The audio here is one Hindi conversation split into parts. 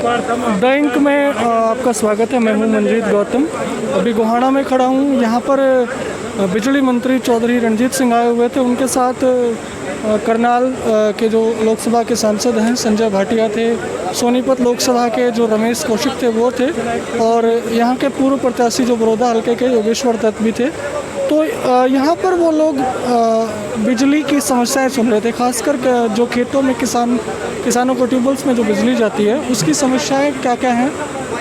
द इंक में आपका स्वागत है। मैं हूं मंजीत गौतम। अभी गोहाना में खड़ा हूं। यहां पर बिजली मंत्री चौधरी रणजीत सिंह आए हुए थे। उनके साथ करनाल के जो लोकसभा के सांसद हैं संजय भाटिया थे, सोनीपत लोकसभा के जो रमेश कौशिक थे वो थे, और यहाँ के पूर्व प्रत्याशी जो बड़ौदा हल्के के योगेश्वर दत्त भी थे। तो यहाँ पर वो लोग बिजली की समस्याएं सुन रहे थे, खासकर जो खेतों में किसानों को ट्यूबवेल्स में जो बिजली जाती है उसकी समस्याएं क्या क्या हैं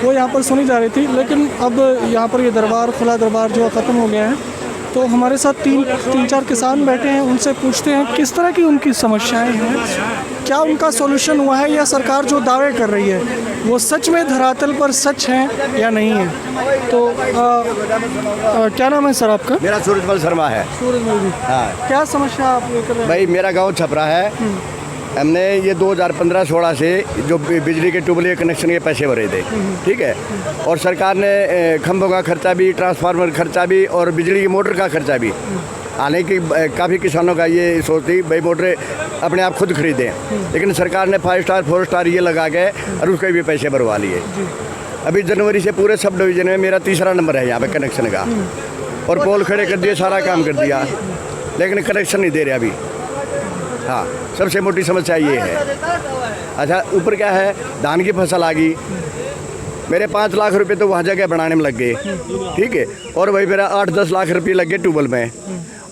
वो यहाँ पर सुनी जा रही थी। लेकिन अब यहाँ पर ये दरबार, खुला दरबार जो ख़त्म हो गया है, तो हमारे साथ तीन चार किसान बैठे हैं। उनसे पूछते हैं किस तरह की उनकी समस्याएं हैं, क्या उनका सॉल्यूशन हुआ है, या सरकार जो दावे कर रही है वो सच में धरातल पर सच हैं या नहीं है। तो क्या नाम है सर आपका? मेरा सूरजमल शर्मा है। सूरजमल जी, हाँ। क्या समस्या आप लेकर रहे हैं? भाई मेरा गांव छपरा है। हमने ये 2015-16 से जो बिजली के ट्यूबवेल कनेक्शन के पैसे भरे थे, ठीक है। और सरकार ने खंभों का खर्चा भी, ट्रांसफार्मर खर्चा भी और बिजली की मोटर का खर्चा भी, हालांकि काफ़ी किसानों का ये सोचती भाई मोटरें अपने आप खुद खरीदें, लेकिन सरकार ने 5 स्टार 4 स्टार ये लगा के और उसके भी पैसे भरवा लिए। अभी जनवरी से पूरे सब डिवीज़न में मेरा तीसरा नंबर है यहाँ पे कनेक्शन का, और पोल खड़े कर दिए, सारा काम कर दिया, लेकिन कनेक्शन नहीं दे रहे अभी। हाँ, सबसे मोटी समस्या ये है। अच्छा, ऊपर क्या है, धान की फसल आ गई, मेरे 5 लाख रुपए तो वहाँ जगह बनाने में लग गए, ठीक है। और वही मेरा 8-10 लाख रुपये लग गए ट्यूबवेल में,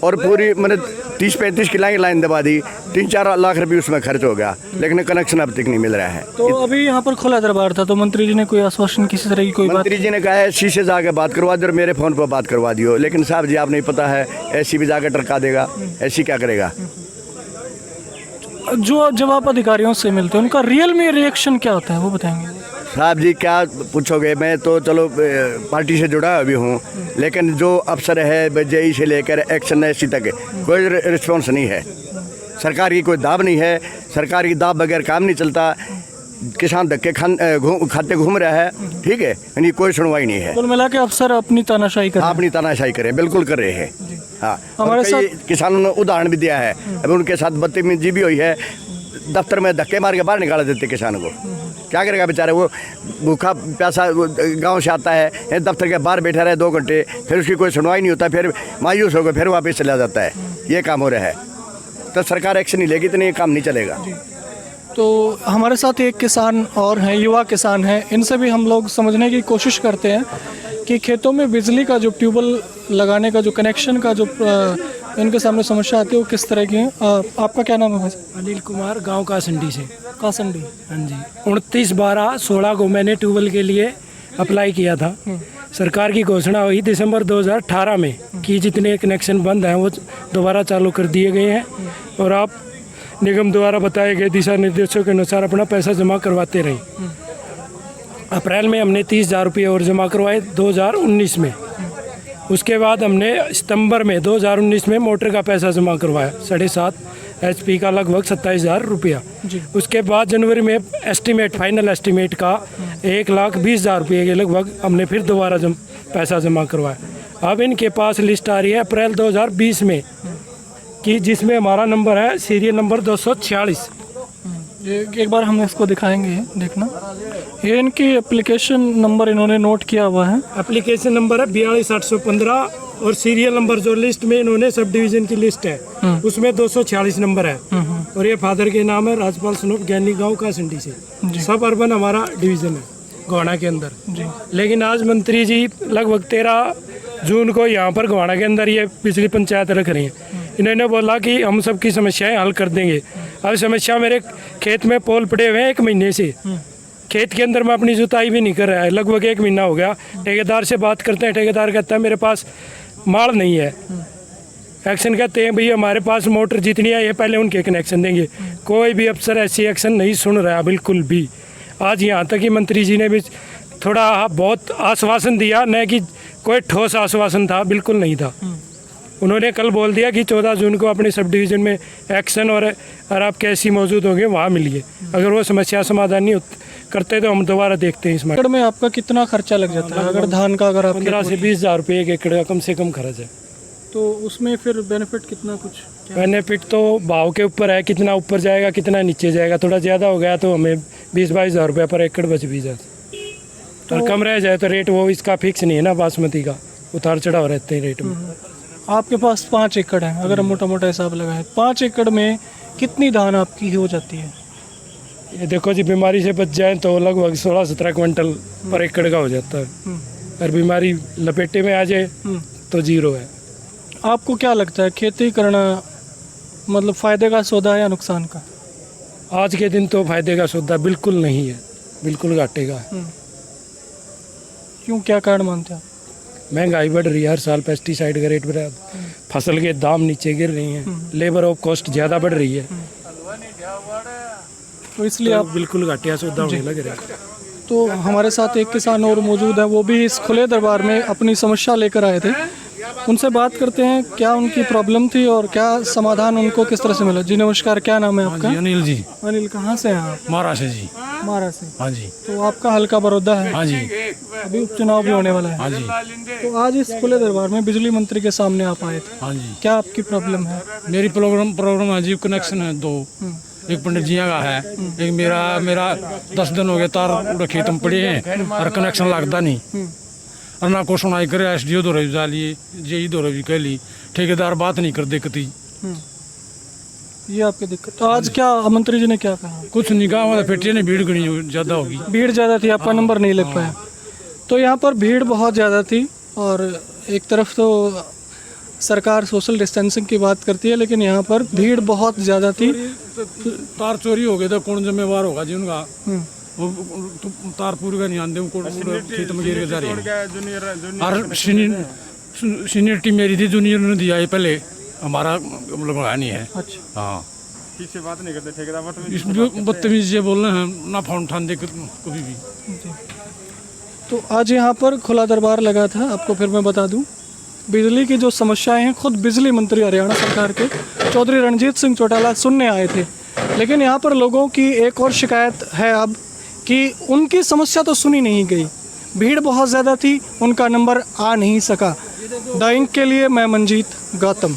और पूरी मैंने 30-35 की लाइन दबा दी, 3-4 लाख रुपये उसमें खर्च हो गया, लेकिन कनेक्शन अब तक नहीं मिल रहा है। तो अभी यहाँ पर खुला दरबार था, तो मंत्री जी ने कोई आश्वासन किसी तरह की कोई बात? मंत्री जी ने कहा है सी से जाकर बात करवा दो और मेरे फ़ोन पर बात करवा दियो, लेकिन साहब जी आप नहीं पता है, ऐसी भी जाकर टरका देगा, ऐसी क्या करेगा। जो जब आप अधिकारियों से मिलते हैं उनका रियल में रिएक्शन क्या होता है वो बताएंगे? साहब जी क्या पूछोगे, मैं तो चलो पार्टी से जुड़ा अभी हूँ, लेकिन जो अफसर है जेई से लेकर एक्शन एससी तक कोई रिस्पॉन्स नहीं है। सरकार की कोई दाब नहीं है, सरकार की दाब बगैर काम नहीं चलता। किसान धक्के खाते घूम रहा है, ठीक है, यानी कोई सुनवाई नहीं है। कुल मिला के अफसर अपनी तानाशाही कर अपनी तानाशाही करें, बिल्कुल कर रहे हैं। हाँ, हमारे साथ किसानों ने उदाहरण भी दिया है, अभी उनके साथ बदतमीजी भी हुई है, दफ्तर में धक्के मार के बाहर निकाल देते किसान को। क्या करेगा बेचारे, वो भूखा प्यासा गांव से आता है, दफ्तर के बाहर बैठा रहे 2 घंटे, फिर उसकी कोई सुनवाई नहीं होता, फिर मायूस होकर फिर वापस चला जाता है। ये काम हो रहा है, तो सरकार एक्शन नहीं लेगी तो ये काम नहीं चलेगा। तो हमारे साथ एक किसान और हैं, युवा किसान हैं, इनसे भी हम लोग समझने की कोशिश करते हैं कि खेतों में बिजली का जो ट्यूबवेल लगाने का जो कनेक्शन का जो इनके सामने समस्या आती है वो किस तरह की है। आपका क्या नाम है भाई? अनिल कुमार, गांव कासंडी से। कासंडी? हाँ जी। 29/12/16 को मैंने ट्यूबवेल के लिए अप्लाई किया था। सरकार की घोषणा हुई दिसंबर 2018 में कि जितने कनेक्शन बंद हैं वो दोबारा चालू कर दिए गए हैं, और आप निगम द्वारा बताए गए दिशा निर्देशों के अनुसार अपना पैसा जमा करवाते रहें। अप्रैल में हमने 30,000 रुपये और जमा करवाए 2019 में। उसके बाद हमने सितंबर में 2019 में मोटर का पैसा जमा करवाया 7.5 HP का, लगभग 27,000 रुपया। उसके बाद जनवरी में फाइनल एस्टीमेट का 1,20,000 रुपये के लगभग हमने फिर दोबारा पैसा जमा करवाया। अब इनके पास लिस्ट आ रही है अप्रैल 2020 में कि जिसमें हमारा नंबर है सीरियल नंबर 246। एक बार हम इसको दिखाएंगे, देखना। ये इनकी एप्लीकेशन नंबर इन्होंने नोट किया हुआ है। एप्लीकेशन नंबर है 42,815, और सीरियल नंबर जो लिस्ट में इन्होंने सब डिवीजन की लिस्ट है उसमें 246 नंबर है। और ये फादर के नाम है राजपाल स्वरूप, ज्ञानी, गांव कासंडी से। सब अर्बन हमारा डिवीजन है गोहाना के अंदर। लेकिन आज मंत्री जी लगभग 13 जून को यहाँ पर गोहाना के अंदर ये बिजली पंचायत रख रही है। इन्होंने बोला कि हम सबकी समस्याएं हल कर देंगे। अब समस्या, मेरे खेत में पोल पड़े हुए हैं 1 महीने से, खेत के अंदर मैं अपनी जुताई भी नहीं कर रहा है, लगभग 1 महीना हो गया। ठेकेदार से बात करते हैं, ठेकेदार कहता है मेरे पास माल नहीं है। एक्शन कहते हैं भैया हमारे पास मोटर जितनी है ये पहले उनके कनेक्शन देंगे। कोई भी अफसर ऐसी एक्शन नहीं सुन रहा है बिल्कुल भी। आज यहाँ तक कि मंत्री जी ने भी थोड़ा बहुत आश्वासन दिया, न कि कोई ठोस आश्वासन था, बिल्कुल नहीं था। उन्होंने कल बोल दिया कि 14 जून को अपने सब डिवीज़न में एक्शन और आप कैसी मौजूद होंगे वहाँ मिलिए। अगर वो समस्या समाधान नहीं करते तो हम दोबारा देखते हैं। इस एकड़ में आपका कितना खर्चा लग जाता है? अगर धान का, अगर 15 से 20,000 रुपये 1 एकड़ का कम से कम खर्च है। तो उसमें फिर बेनिफिट कितना? कुछ बेनिफिट तो भाव के ऊपर है, कितना ऊपर जाएगा कितना नीचे जाएगा। थोड़ा ज़्यादा हो गया तो हमें 20-22 हज़ार रुपये पर एकड़ बच भी जाता। और कम रह जाए तो रेट वो इसका फिक्स नहीं है ना, बासमती का उतार चढ़ाव रहते हैं रेट में। आपके पास 5 एकड़ है, अगर हम मोटा मोटा हिसाब लगाएं 5 एकड़ में कितनी धान आपकी हो जाती है? ये देखो जी, बीमारी से बच जाए तो लगभग 16-17 क्विंटल पर एकड़ का हो जाता है। और बीमारी लपेटे में आ जाए तो जीरो है। आपको क्या लगता है खेती करना मतलब फ़ायदे का सौदा है या नुकसान का? आज के दिन तो फायदे का सौदा बिल्कुल नहीं है, बिल्कुल घाटे का है। क्यों, क्या कारण मानते हैं आप? महंगाई बढ़ रही है, हर साल पेस्टिसाइड का रेट बढ़ रहा है, फसल के दाम नीचे गिर रही हैं, लेबर ऑफ कॉस्ट ज़्यादा बढ़ रही है, तो इसलिए तो आप बिल्कुल घाटिया सौदा होने लग रहा है। तो हमारे साथ एक किसान और मौजूद है, वो भी इस खुले दरबार में अपनी समस्या लेकर आए थे। उनसे बात करते हैं क्या उनकी प्रॉब्लम थी और क्या समाधान उनको किस तरह से मिला। जी नमस्कार, क्या नाम है आपका? अनिल जी, अनिल, कहाँ से हैं आप? महाराष्ट्र जी। महाराष्ट्र से। हाँ जी, तो आपका हल्का बड़ौदा है, हाँ जी, अभी उपचुनाव भी होने वाला है। हाँ जी, तो आज इस खुले दरबार में बिजली मंत्री के सामने आप आए थे, हाँ जी। क्या आपकी प्रॉब्लम है? मेरी प्रॉब्लम है जी, कनेक्शन है 2, एक पंडित जी का है, एक मेरा 10 दिन हो गए तार खेत में पड़े हैं और कनेक्शन लगता नहीं। और ना को सुनाई करे, SDO दो रही जा लिए, JE दो रही कह ली, ठेकेदार बात नहीं कर देखती। ये आपकी दिक्कत। तो आज क्या मंत्री जी ने क्या कहा? कुछ निगाह वाला फेटिया ने भीड़ गणी ज़्यादा होगी। भीड़ ज़्यादा थी, आपका नंबर नहीं लग पाया। तो यहाँ पर भीड़ बहुत ज़्यादा थी और एक तरफ तो सरकार सोशल डिस्टेंसिंग की बात करती है, लेकिन यहाँ पर भीड़ बहुत ज़्यादा थी। तार चोरी हो गए तो कौन जिम्मेवार होगा जी उनका? वो तो तार पूरी का नहीं आते, खेत में गिर के जा रही है। और सीनियरिटी मेरी थी, जूनियर ने दिया है पहले, हमारा लगाया नहीं है। अच्छा, हाँ, ठीक से बात नहीं करते ठेकेदार, इसमें बदतमीजी से बोल रहे हैं, ना फोन उठान दे कभी भी। तो आज यहाँ पर खुला दरबार लगा था। आपको फिर मैं बता दूँ, बिजली की जो समस्याएं हैं खुद बिजली मंत्री हरियाणा सरकार के चौधरी रणजीत सिंह चौटाला सुनने आए थे। लेकिन यहाँ पर लोगों की एक और शिकायत है अब कि उनकी समस्या तो सुनी नहीं गई, भीड़ बहुत ज़्यादा थी, उनका नंबर आ नहीं सका। द इंक के लिए मैं मंजीत गौतम।